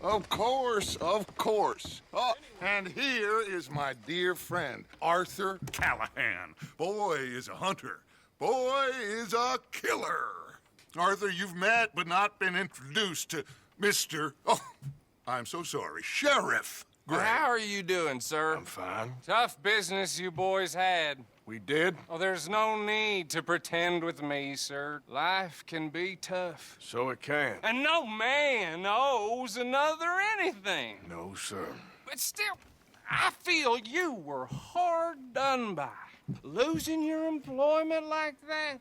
Of course, of course. Oh, and here is my dear friend, Arthur Callahan. Boy is a hunter. Boy is a killer. Arthur, you've met but not been introduced to Mr. Oh, I'm so sorry, Sheriff Gray. How are you doing, sir? I'm fine. Tough business you boys had. We did? Oh, there's no need to pretend with me, sir. Life can be tough. So it can. And no man owes another anything. No, sir. But still, I feel you were hard done by. Losing your employment like that.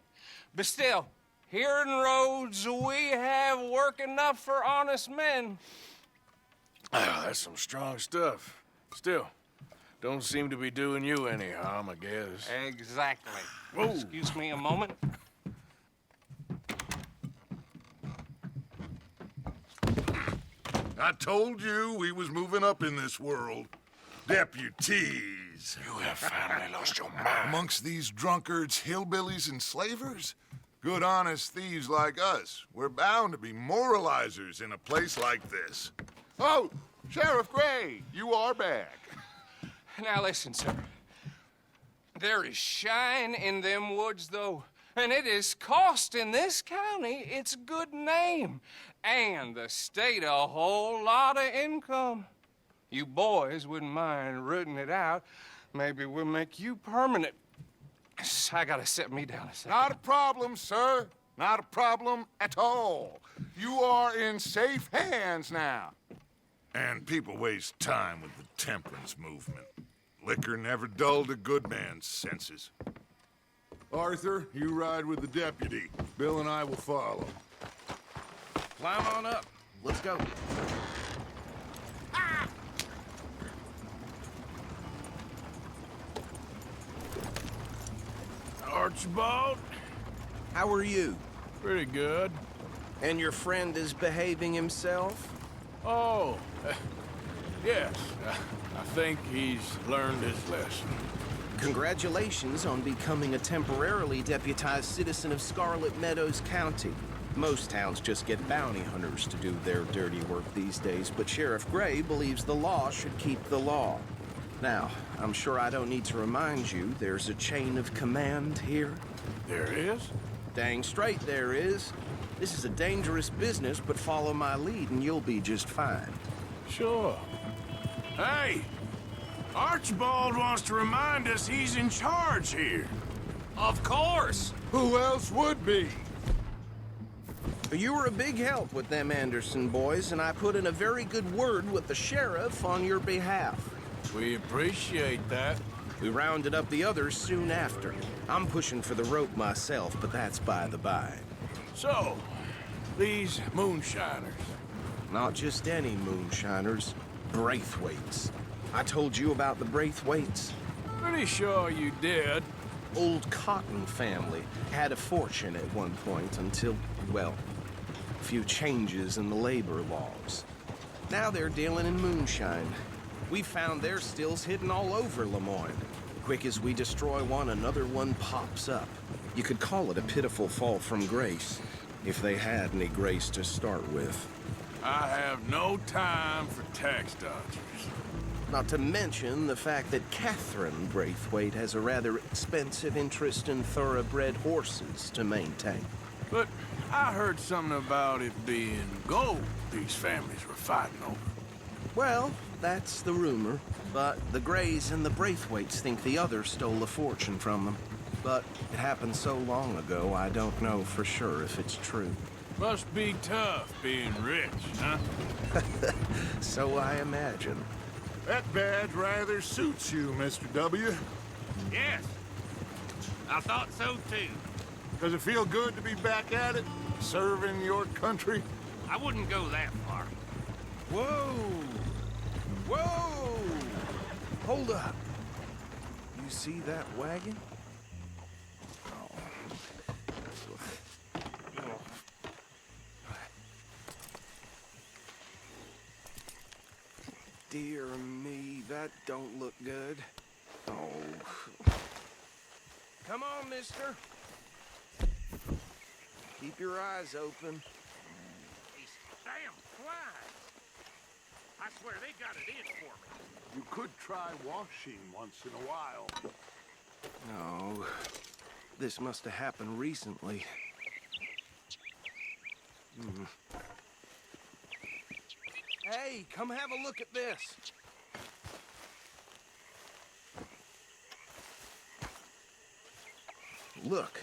But still, here in Rhodes, we have work enough for honest men. Ah, that's some strong stuff. Still, don't seem to be doing you any harm, I guess. Exactly. Whoa. Excuse me a moment. I told you we was moving up in this world. Deputies. You have finally lost your mind. Amongst these drunkards, hillbillies, and slavers? Good honest thieves like us. We're bound to be moralizers in a place like this. Oh, Sheriff Gray, you are back. Now listen, sir. There is shine in them woods, though, and it is costing this county its good name, and the state a whole lot of income. You boys wouldn't mind rooting it out. Maybe we'll make you permanent. I gotta set me down a second. Not a problem, sir. Not a problem at all. You are in safe hands now. And people waste time with the temperance movement. Liquor never dulled a good man's senses. Arthur, you ride with the deputy. Bill and I will follow. Climb on up. Let's go. Archibald? How are you? Pretty good. And your friend is behaving himself? Oh, yes. I think he's learned his lesson. Congratulations on becoming a temporarily deputized citizen of Scarlet Meadows County. Most towns just get bounty hunters to do their dirty work these days, but Sheriff Gray believes the law should keep the law. Now, I'm sure I don't need to remind you there's a chain of command here. There is? Dang straight there is. This is a dangerous business, but follow my lead and you'll be just fine. Sure. Hey! Archibald wants to remind us he's in charge here. Of course. Who else would be? You were a big help with them Anderson boys, and I put in a very good word with the sheriff on your behalf. We appreciate that. We rounded up the others soon after. I'm pushing for the rope myself, but that's by the by. So, these moonshiners. Not just any moonshiners, Braithwaites. I told you about the Braithwaites. Pretty sure you did. Old Cotton family had a fortune at one point until, well, a few changes in the labor laws. Now they're dealing in moonshine. We found their stills hidden all over Lemoyne. Quick as we destroy one, another one pops up. You could call it a pitiful fall from grace, if they had any grace to start with. I have no time for tax dodgers. Not to mention the fact that Catherine Braithwaite has a rather expensive interest in thoroughbred horses to maintain. But I heard something about it being gold these families were fighting over. Well, that's the rumor. But the Grays and the Braithwaites think the others stole a fortune from them. But it happened so long ago, I don't know for sure if it's true. Must be tough being rich, huh? So I imagine. That badge rather suits you, Mr. W. Yes. I thought so, too. Does it feel good to be back at it, serving your country? I wouldn't go that far. Whoa! Whoa! Hold up. You see that wagon? Dear me, that don't look good. Oh. Come on, mister. Keep your eyes open. These damn flies. I swear they got it in for me. You could try washing once in a while. No, this must have happened recently. Hey, come have a look at this. Look,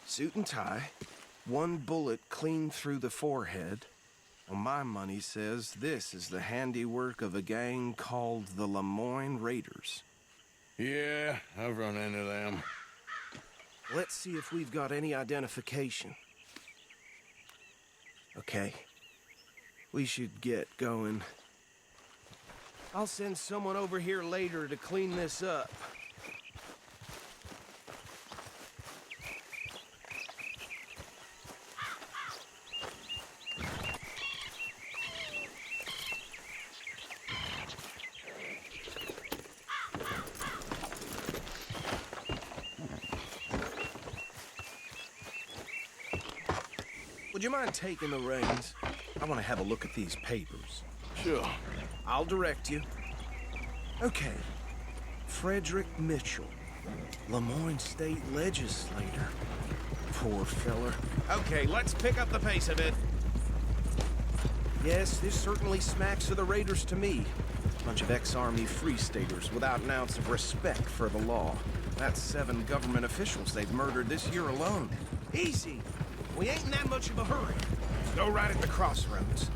suit and tie, one bullet clean through the forehead. Well, my money says this is the handiwork of a gang called the Lemoyne Raiders. Yeah, I've run into them. Let's see if we've got any identification. Okay. We should get going. I'll send someone over here later to clean this up. Would you mind taking the reins? I want to have a look at these papers. Sure. I'll direct you. Okay. Frederick Mitchell, Lemoyne State Legislator. Poor feller. Okay, let's pick up the pace a bit. Yes, this certainly smacks of the Raiders to me. Bunch of ex-Army Free Staters without an ounce of respect for the law. That's 7 government officials they've murdered this year alone. Easy. We ain't in that much of a hurry. Go right at the crossroads.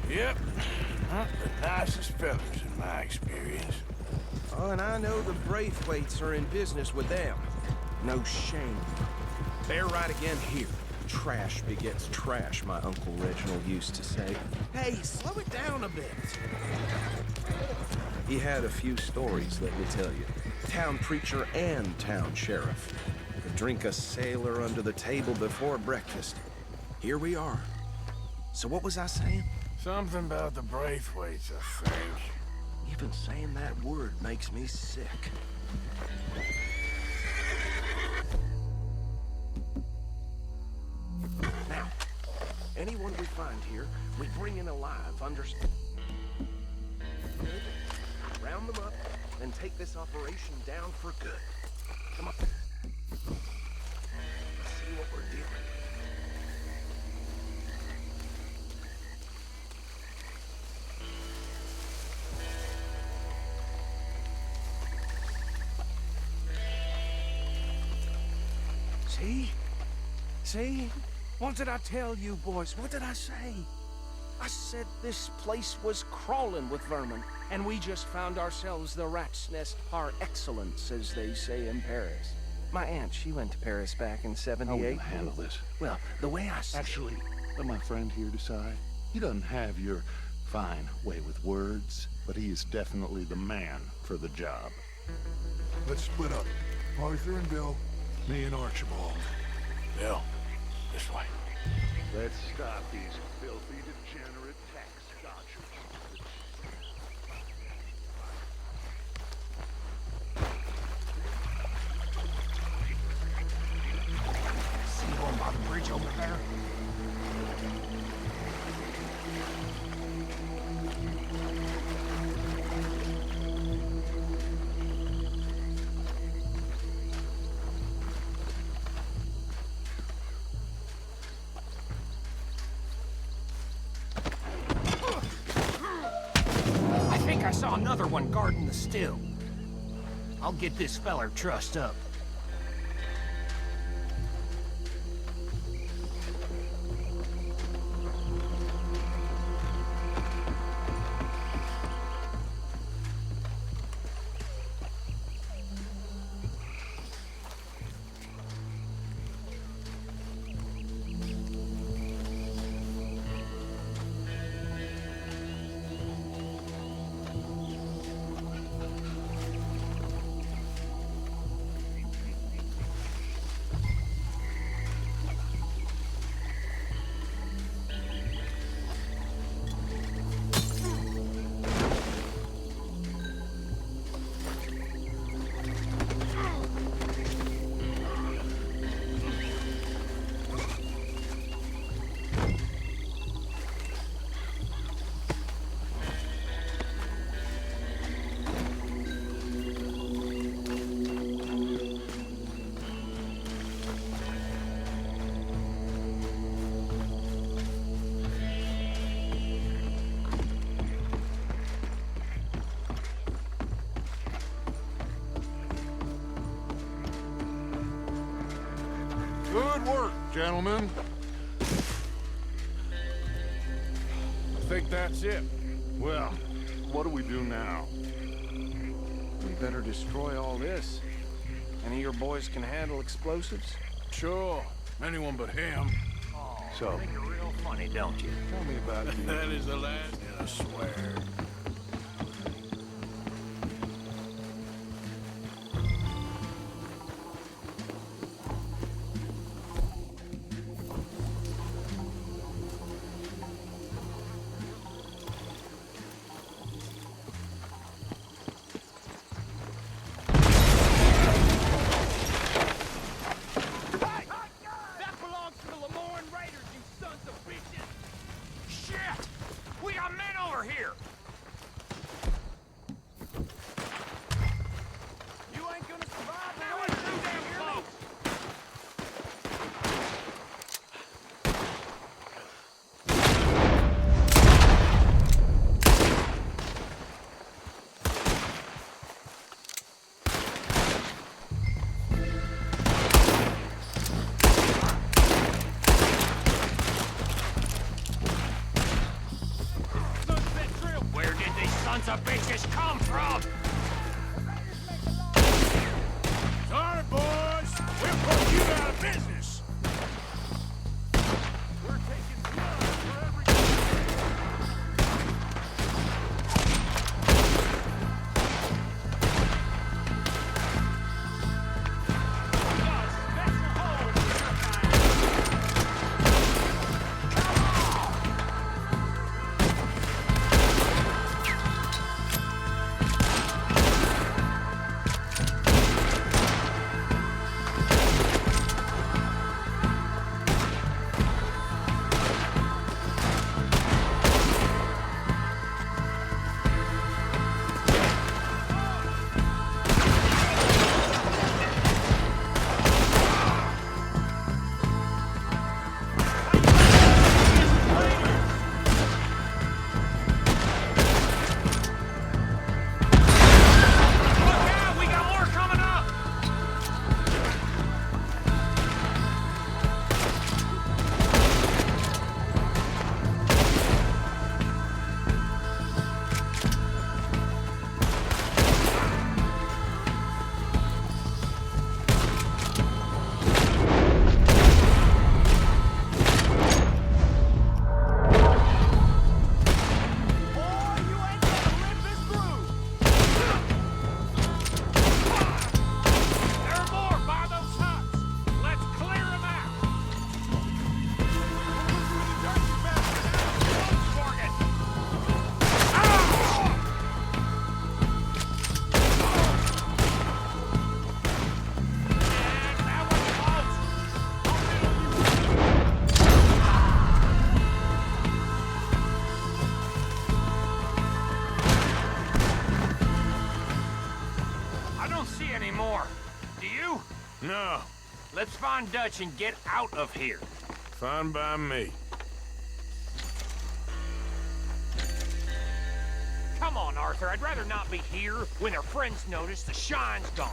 Yep. Not the nicest fellas in my experience. Oh, and I know the Braithwaites are in business with them. No shame. They're right again here. Trash begets trash, my Uncle Reginald used to say. Hey, slow it down a bit. He had a few stories, let me tell you. Town preacher and town sheriff. Could drink a sailor under the table before breakfast. Here we are. So what was I saying? Something about the Braithwaites, I think. Even saying that word makes me sick. Now, anyone we find here, we bring in alive, understand? Round them up, and take this operation down for good. Come on. Let's see what we're dealing with. See? See? What did I tell you, boys? What did I say? I said this place was crawling with vermin, and we just found ourselves the rat's nest par excellence, as they say in Paris. My aunt, she went to Paris back in How are we '78. gonna handle this? Well, the way I see Actually, let my friend here decide. He doesn't have your fine way with words, but he is definitely the man for the job. Let's split up. Arthur and Bill, me and Archibald. Bill, this way. Let's stop these filthy, degenerate tax dodgers. See you on the bridge over there? I think I saw another one guarding the still. I'll get this feller trussed up. Good work, gentlemen. I think that's it. Well, what do we do now? We better destroy all this. Any of your boys can handle explosives? Sure. Anyone but him. So, I think you're real funny, don't you? tell me about you. That is the last, I swear. That belongs to the Lemoyne Raiders, you sons of bitches! Shit! We got men over here! You ain't gonna survive now, it's too damn close! Where did these sons of bitches come from? Sorry, boys. We'll put you out of business. We're taking blood for every... No. Let's find Dutch and get out of here. Fine by me. Come on, Arthur. I'd rather not be here when their friends notice the shine's gone.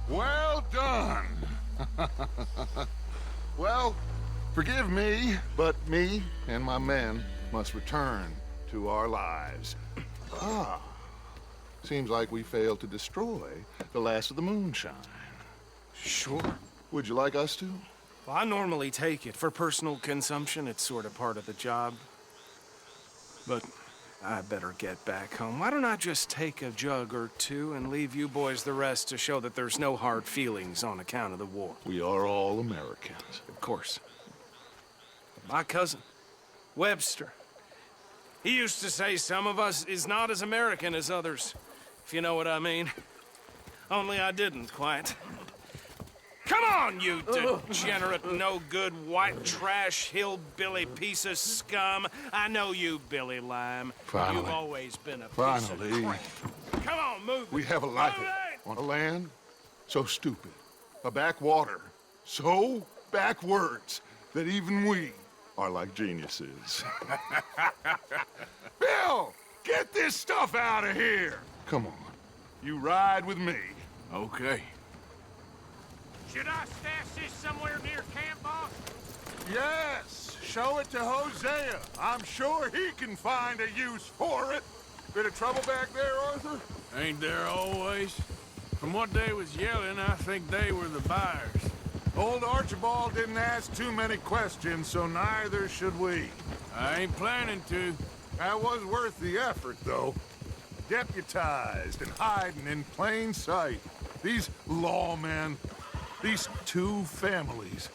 Well done. Well, forgive me, but me and my men must return to our lives. Ah, seems like we failed to destroy the last of the moonshine. Sure. Would you like us to? Well, I normally take it. For personal consumption, it's sort of part of the job. But I better get back home. Why don't I just take a jug or two and leave you boys the rest to show that there's no hard feelings on account of the war? We are all Americans. Of course. My cousin, Webster, he used to say some of us is not as American as others, if you know what I mean. Only I didn't quite. Come on, you degenerate, no-good, white trash, hillbilly piece of scum. I know you, Billy Lime. Finally. You've always been a piece Finally. of crap. Come on, move it. We have a life Move it! on a land so stupid, a backwater so backwards that even we are like geniuses. Bill, get this stuff out of here. Come on, you ride with me. Okay. Should I stash this somewhere near camp, boss? Yes, show it to Hosea. I'm sure he can find a use for it. Bit of trouble back there, Arthur? Ain't there always? From what they was yelling, I think they were the buyers. Old Archibald didn't ask too many questions, so neither should we. I ain't planning to. That was worth the effort, though. Deputized and hiding in plain sight. These lawmen, these two families.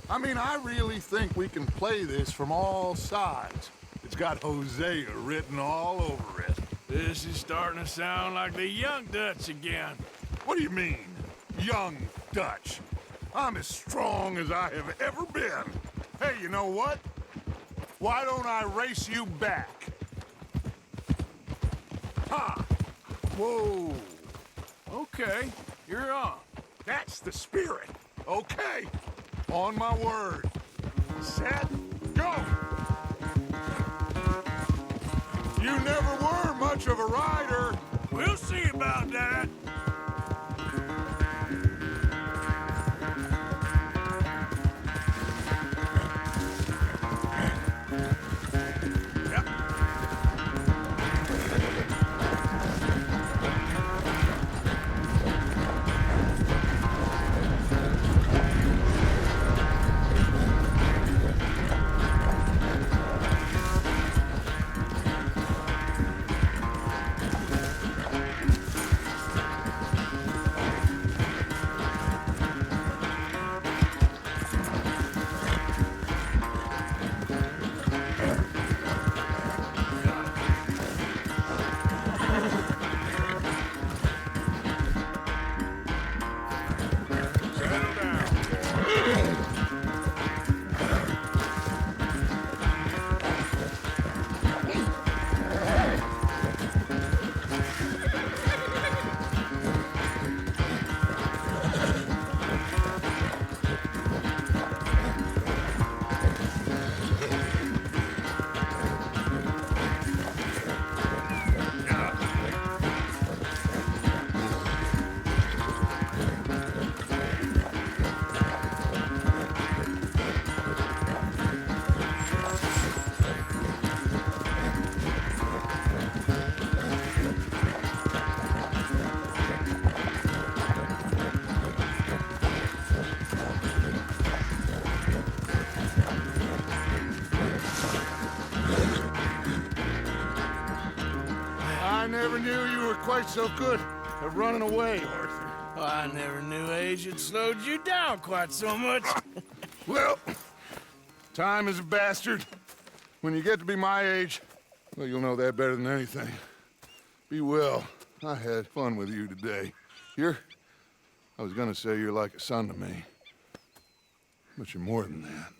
I mean, I really think we can play this from all sides. It's got Hosea written all over it. This is starting to sound like the Young Dutch again. What do you mean, young Dutch? I'm as strong as I have ever been. Hey, you know what? Why don't I race you back? Ha! Whoa! Okay, you're on. That's the spirit. Okay. On my word. Set, go! You never were much of a rider. We'll see about that. I never knew you were quite so good at running away, Arthur. Oh, I never knew age had slowed you down quite so much. Well, time is a bastard. When you get to be my age, well, you'll know that better than anything. Be well. I had fun with you today. I was gonna say you're like a son to me, but you're more than that.